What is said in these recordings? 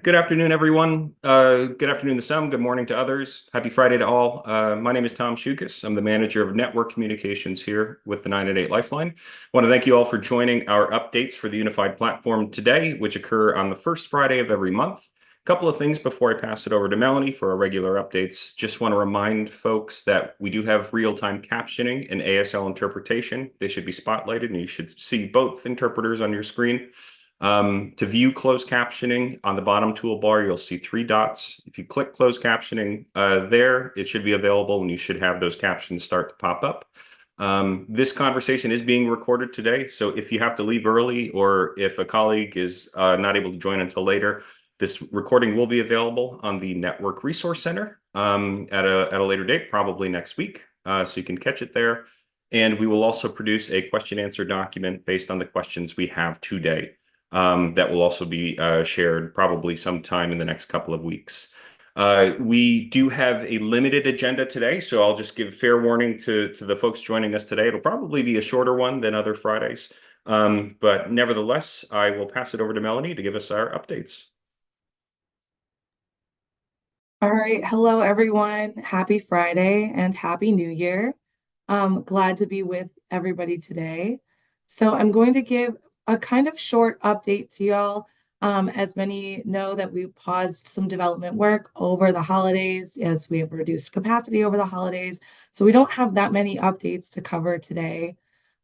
Good afternoon, everyone. Good afternoon to some, good morning to others. Happy Friday to all. My name is Tom Shukas. I'm the manager of network communications here with the 988 Lifeline. I want to thank you all for joining our updates for the unified platform today, which occur on the first Friday of every month. A couple of things before I pass it over to Melanie for our regular updates. Just want to remind folks that we do have real-time captioning and ASL interpretation. They should be spotlighted, and you should see both interpreters on your screen. To view closed captioning, on the bottom toolbar, you'll see three dots. If you click closed captioning there, it should be available and you should have those captions start to pop up. This conversation is being recorded today, so if you have to leave early or if a colleague is not able to join until later, this recording will be available on the Network Resource Center at a later date, probably next week, so you can catch it there. And we will also produce a question answer document based on the questions we have today. That will also be shared probably sometime in the next couple of weeks. We do have a limited agenda today, so I'll just give fair warning to the folks joining us today. It'll probably be a shorter one than other Fridays, but nevertheless, I will pass it over to Melanie to give us our updates. All right. Hello, everyone. Happy Friday and Happy New Year. Glad to be with everybody today. So I'm going to give a kind of short update to y'all. As many know that we paused some development work over the holidays as we have reduced capacity over the holidays. So we don't have that many updates to cover today.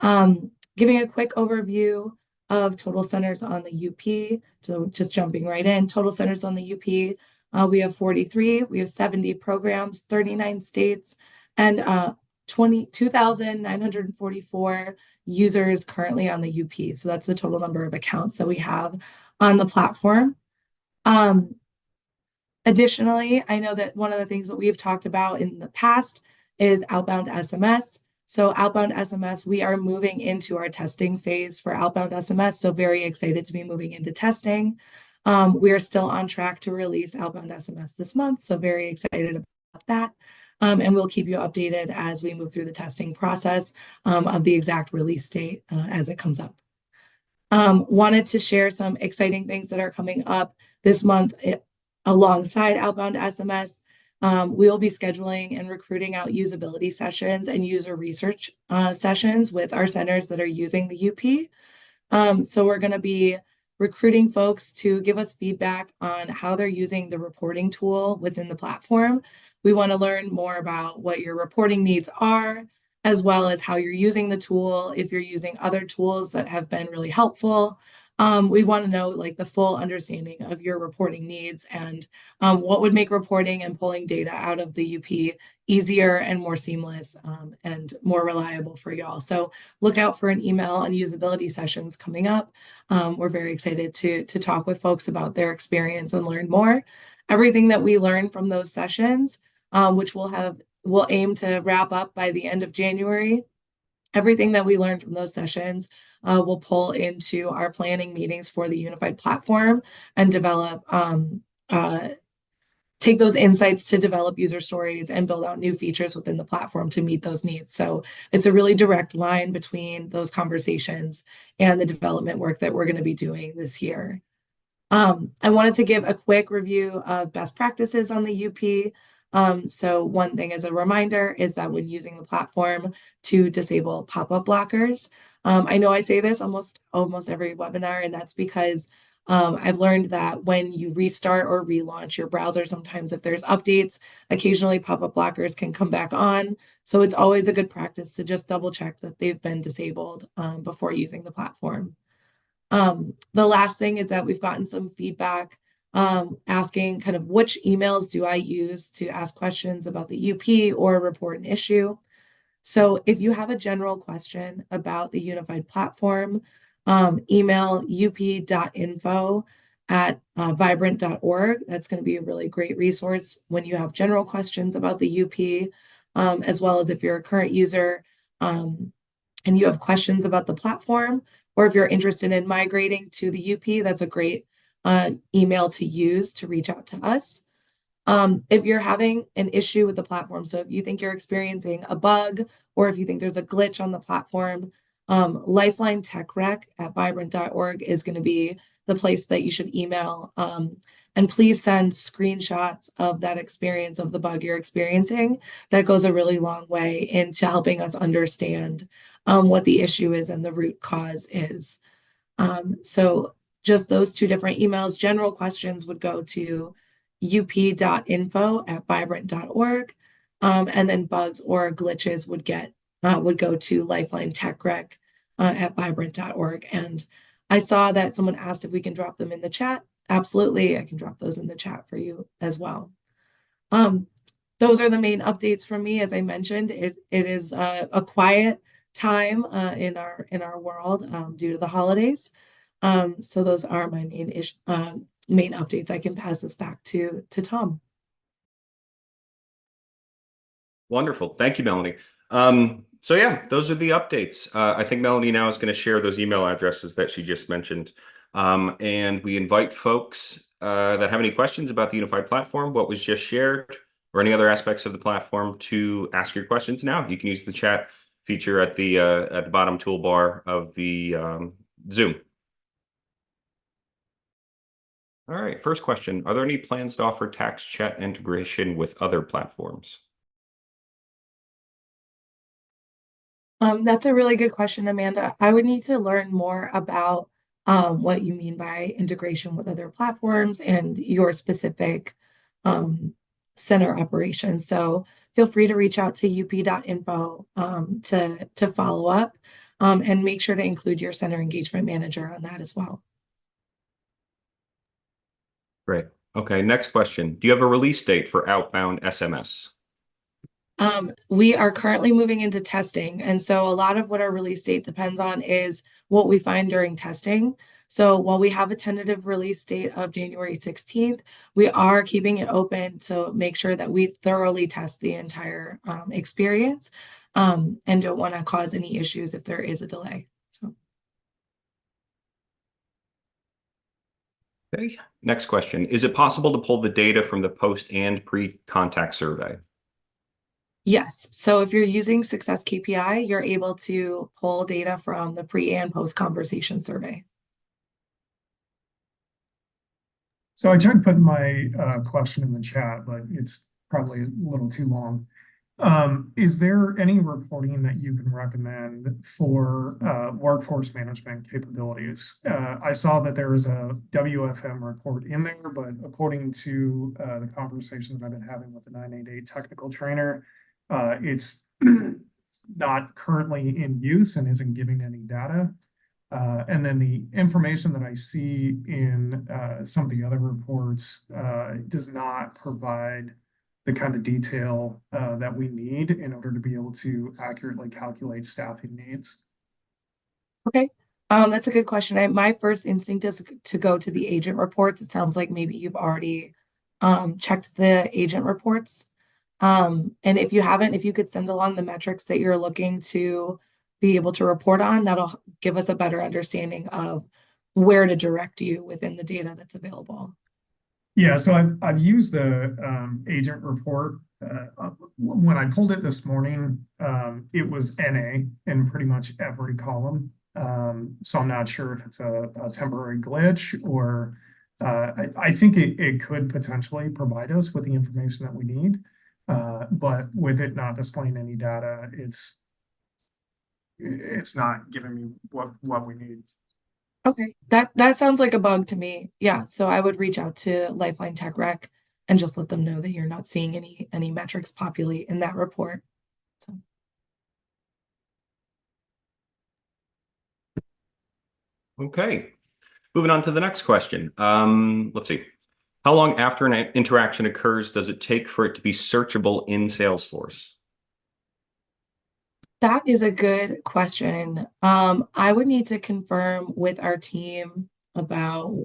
Giving a quick overview of total centers on the UP. So just jumping right in, total centers on the UP. We have 43, we have 70 programs, 39 states, and 22,944 users currently on the UP. So that's the total number of accounts that we have on the platform. Additionally, I know that one of the things that we've talked about in the past is outbound SMS. So outbound SMS, we are moving into our testing phase for outbound SMS. So very excited to be moving into testing. We are still on track to release outbound SMS this month, so very excited about that. And we'll keep you updated as we move through the testing process of the exact release date as it comes up. Wanted to share some exciting things that are coming up this month alongside outbound SMS. We will be scheduling and recruiting out usability sessions and user research sessions with our centers that are using the UP. So we're going to be recruiting folks to give us feedback on how they're using the reporting tool within the platform. We want to learn more about what your reporting needs are, as well as how you're using the tool, if you're using other tools that have been really helpful. We want to know like the full understanding of your reporting needs and what would make reporting and pulling data out of the UP easier and more seamless and more reliable for y'all. So look out for an email on usability sessions coming up. We're very excited to talk with folks about their experience and learn more. Everything that we learn from those sessions, which we'll aim to wrap up by the end of January. Everything that we learned from those sessions we'll pull into our planning meetings for the unified platform and develop, take those insights to develop user stories and build out new features within the platform to meet those needs. So it's a really direct line between those conversations and the development work that we're going to be doing this year. I wanted to give a quick review of best practices on the UP. So one thing as a reminder is that when using the platform to disable pop-up blockers, I know I say this almost every webinar, and that's because I've learned that when you restart or relaunch your browser, sometimes if there's updates, occasionally pop-up blockers can come back on. So it's always a good practice to just double check that they've been disabled before using the platform. The last thing is that we've gotten some feedback asking kind of which emails do I use to ask questions about the UP or report an issue. So if you have a general question about the unified platform, email up.info@vibrant.org. That's going to be a really great resource when you have general questions about the UP, as well as if you're a current user and you have questions about the platform, or if you're interested in migrating to the UP, that's a great email to use to reach out to us. If you're having an issue with the platform, so if you think you're experiencing a bug or if you think there's a glitch on the platform, Lifeline Tech Rec at vibrant.org is going to be the place that you should email. And please send screenshots of that experience of the bug you're experiencing. That goes a really long way into helping us understand what the issue is and the root cause is. So just those two different emails. General questions would go to up.info@vibrant.org. And then bugs or glitches would go to Lifeline Tech Rec at vibrant.org. And I saw that someone asked if we can drop them in the chat. Absolutely, I can drop those in the chat for you as well. Those are the main updates from me. As I mentioned, it is a quiet time in our world due to the holidays. So those are my main updates. I can pass this back to Tom. Wonderful. Thank you, Melanie. So yeah, those are the updates. I think Melanie now is going to share those email addresses that she just mentioned. And we invite folks that have any questions about the unified platform, what was just shared, or any other aspects of the platform to ask your questions now. You can use the chat feature at the bottom toolbar of the Zoom. All right, first question. Are there any plans to offer tax chat integration with other platforms? That's a really good question, Amanda. I would need to learn more about what you mean by integration with other platforms and your specific center operations. So feel free to reach out to up.info to follow up and make sure to include your center engagement manager on that as well. Great. Okay, next question. Do you have a release date for outbound SMS? We are currently moving into testing. And so a lot of what our release date depends on is what we find during testing. So while we have a tentative release date of January 16th, we are keeping it open to make sure that we thoroughly test the entire experience and don't want to cause any issues if there is a delay. So. Okay, next question. Is it possible to pull the data from the post and pre-contact survey? Yes. So if you're using Success KPI, you're able to pull data from the pre and post conversation survey. So I tried putting my question in the chat, but it's probably a little too long. Is there any reporting that you can recommend for workforce management capabilities? I saw that there was a WFM report in there, but according to the conversation that I've been having with the 988 technical trainer, it's not currently in use and isn't giving any data. And then the information that I see in some of the other reports does not provide the kind of detail that we need in order to be able to accurately calculate staffing needs. Okay, that's a good question. My first instinct is to go to the agent reports. It sounds like maybe you've already checked the agent reports. And if you haven't, if you could send along the metrics that you're looking to be able to report on, that'll give us a better understanding of where to direct you within the data that's available. Yeah, so I've used the agent report. When I pulled it this morning, it was NA in pretty much every column. So I'm not sure if it's a temporary glitch or I think it could potentially provide us with the information that we need. But with it not displaying any data, it's not giving me what we need. Okay, that sounds like a bug to me. Yeah, so I would reach out to Lifeline Tech Rec and just let them know that you're not seeing any metrics populate in that report. So. Okay, moving on to the next question. Let's see. How long after an interaction occurs does it take for it to be searchable in Salesforce? That is a good question. I would need to confirm with our team about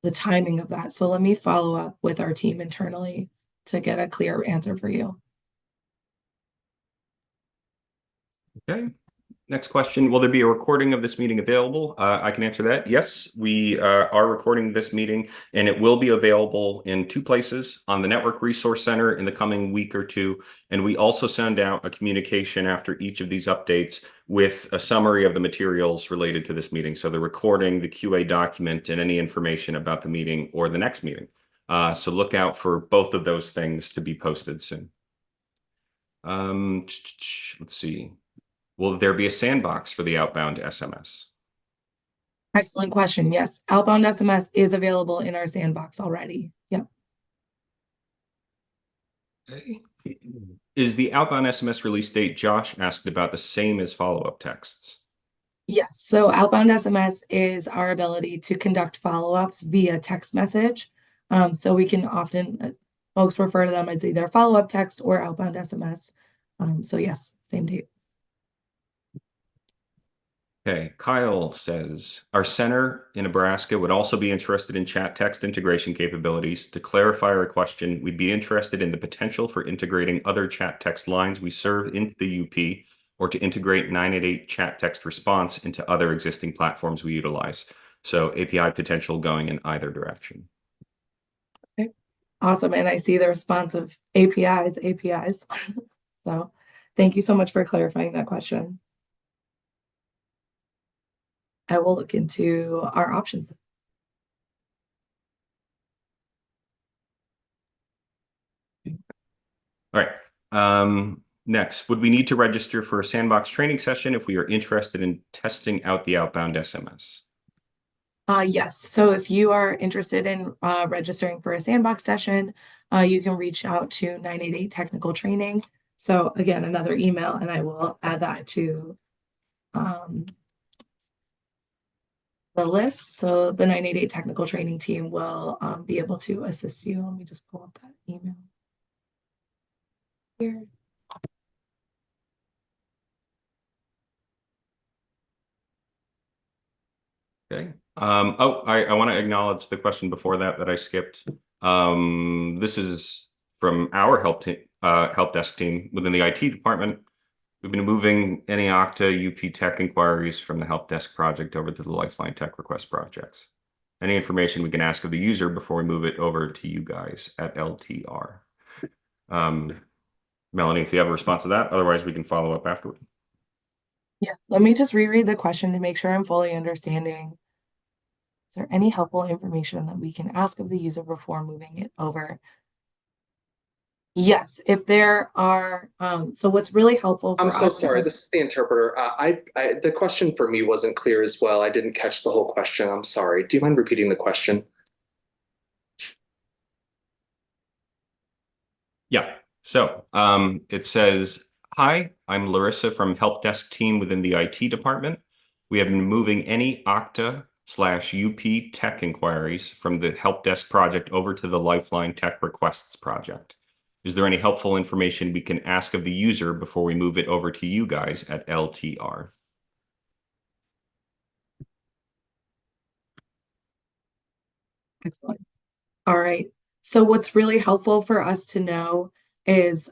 the timing of that. So let me follow up with our team internally to get a clear answer for you. Okay. Next question. Will there be a recording of this meeting available? I can answer that. Yes, we are recording this meeting, and it will be available in two places: on the Network Resource Center in the coming week or two. And we also send out a communication after each of these updates with a summary of the materials related to this meeting. So the recording, the QA document, and any information about the meeting or the next meeting. So look out for both of those things to be posted soon. Let's see. Will there be a sandbox for the outbound SMS? Excellent question. Yes, outbound SMS is available in our sandbox already. Yep. Okay. Is the outbound SMS release date Josh asked about the same as follow-up texts? Yes, so outbound SMS is our ability to conduct follow-ups via text message. So we can often, folks refer to them as either follow-up text or outbound SMS. So yes, same date. Okay, Kyle says, our center in Nebraska would also be interested in chat text integration capabilities. To clarify our question, we'd be interested in the potential for integrating other chat text lines we serve into the UP, or to integrate 988 chat text response into other existing platforms we utilize. So API potential going in either direction. Okay, awesome. And I see the response of APIs. So thank you so much for clarifying that question. I will look into our options. All right. Next, would we need to register for a sandbox training session if we are interested in testing out the outbound SMS? Yes. So if you are interested in registering for a sandbox session, you can reach out to 988 Technical Training. So again, another email, and I will add that to the list. So the 988 Technical Training team will be able to assist you. Let me just pull up that email here. Okay. I want to acknowledge the question before that I skipped. This is from our help desk team within the IT department. We've been moving any Okta UP Tech inquiries from the help desk project over to the Lifeline Tech request projects. Any information we can ask of the user before we move it over to you guys at LTR. Melanie, if you have a response to that, otherwise we can follow up afterward. Yeah, let me just reread the question to make sure I'm fully understanding. Is there any helpful information that we can ask of the user before moving it over? Yes, if there are, so what's really helpful for I'm so us. sorry. This is the interpreter. The question for me wasn't clear as well. I didn't catch the whole question. I'm sorry. Do you mind repeating the question? Yeah. So it says, hi, I'm Larissa from help desk team within the IT department. We have been moving any Okta/UP Tech inquiries from the help desk project over to the Lifeline Tech requests project. Is there any helpful information we can ask of the user before we move it over to you guys at LTR? Excellent. All right. So what's really helpful for us to know is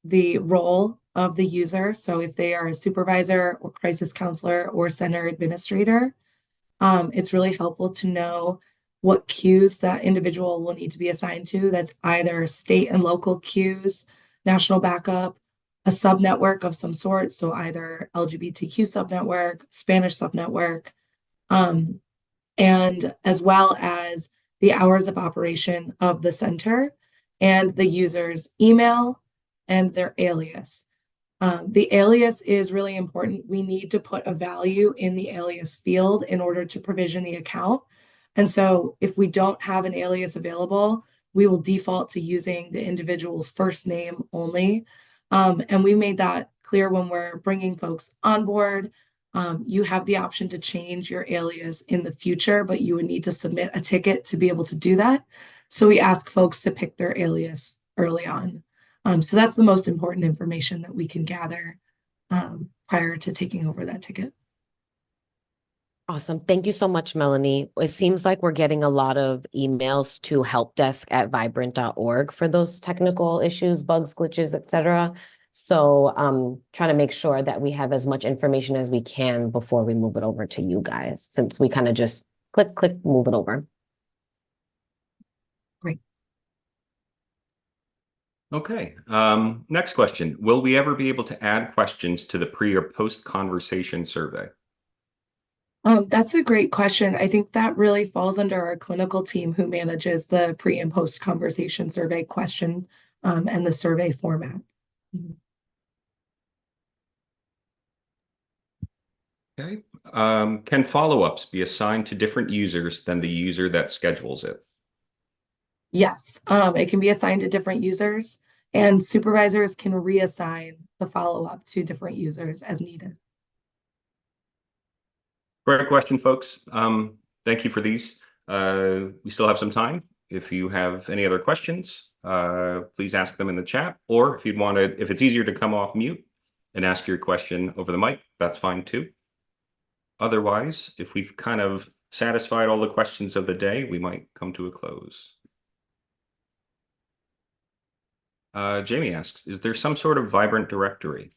the role of the user. So if they are a supervisor or crisis counselor or center administrator, it's really helpful to know what queues that individual will need to be assigned to. That's either state and local queues, national backup, a subnetwork of some sort. So either LGBTQ subnetwork, Spanish subnetwork, and as well as the hours of operation of the center and the user's email and their alias. The alias is really important. We need to put a value in the alias field in order to provision the account. And so if we don't have an alias available, we will default to using the individual's first name only. And we made that clear when we're bringing folks on board. You have the option to change your alias in the future, but you would need to submit a ticket to be able to do that. So we ask folks to pick their alias early on. So that's the most important information that we can gather prior to taking over that ticket. Awesome. Thank you so much, Melanie. It seems like we're getting a lot of emails to helpdesk@vibrant.org for those technical issues, bugs, glitches, etc. So trying to make sure that we have as much information as we can before we move it over to you guys, since we kind of just click, move it over. Great. Okay. Next question. Will we ever be able to add questions to the pre or post conversation survey? That's a great question. I think that really falls under our clinical team who manages the pre and post conversation survey question, and the survey format. Mhm. Okay. Can follow-ups be assigned to different users than the user that schedules it? Yes, it can be assigned to different users, and supervisors can reassign the follow-up to different users as needed. Great question, folks. Thank you for these. We still have some time. If you have any other questions, please ask them in the chat, or if if it's easier to come off mute and ask your question over the mic, that's fine too. Otherwise, if we've kind of satisfied all the questions of the day, we might come to a close. Jamie asks, is there some sort of vibrant directory?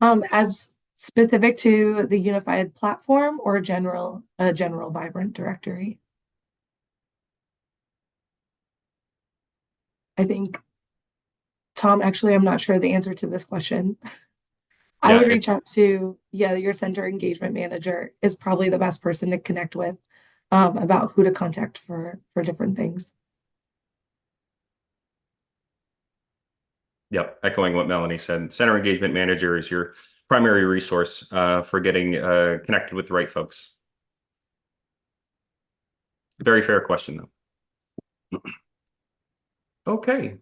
As specific to the unified platform or a general vibrant directory? I think, Tom, actually, I'm not sure the answer to this question. I would reach out to, your center engagement manager is probably the best person to connect with, about who to contact for different things. Yep, echoing what Melanie said, Center Engagement Manager is your primary resource for getting connected with the right folks. Very fair question, though. Okay.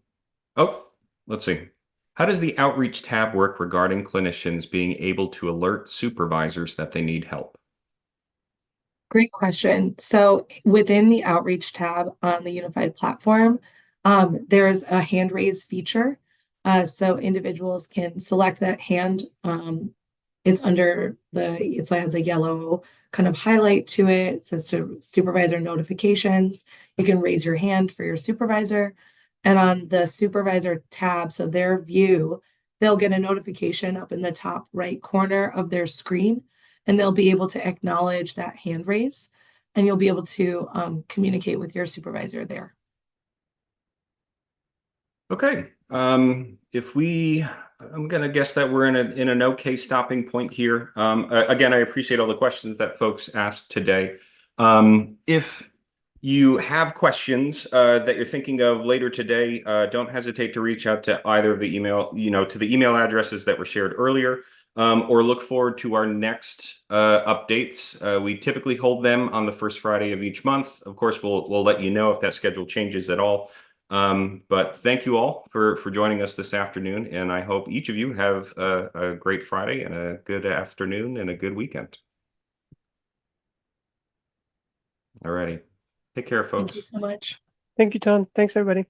Oh, let's see. How does the outreach tab work regarding clinicians being able to alert supervisors that they need help? Great question. So within the outreach tab on the unified platform, there's a hand raise feature. So individuals can select that hand. It's it has a yellow kind of highlight to it. It says supervisor notifications. You can raise your hand for your supervisor. And on the supervisor tab, so their view, they'll get a notification up in the top right corner of their screen, and they'll be able to acknowledge that hand raise, and you'll be able to communicate with your supervisor there. Okay. I'm gonna guess that we're in an okay stopping point here. Again, I appreciate all the questions that folks asked today. If you have questions that you're thinking of later today, don't hesitate to reach out to either of the to the email addresses that were shared earlier, or look forward to our next updates. We typically hold them on the first Friday of each month. Of course, we'll let you know if that schedule changes at all. But thank you all for joining us this afternoon, and I hope each of you have a great Friday and a good afternoon and a good weekend. All righty. Take care, folks. Thank you so much. Thank you, Tom. Thanks, everybody.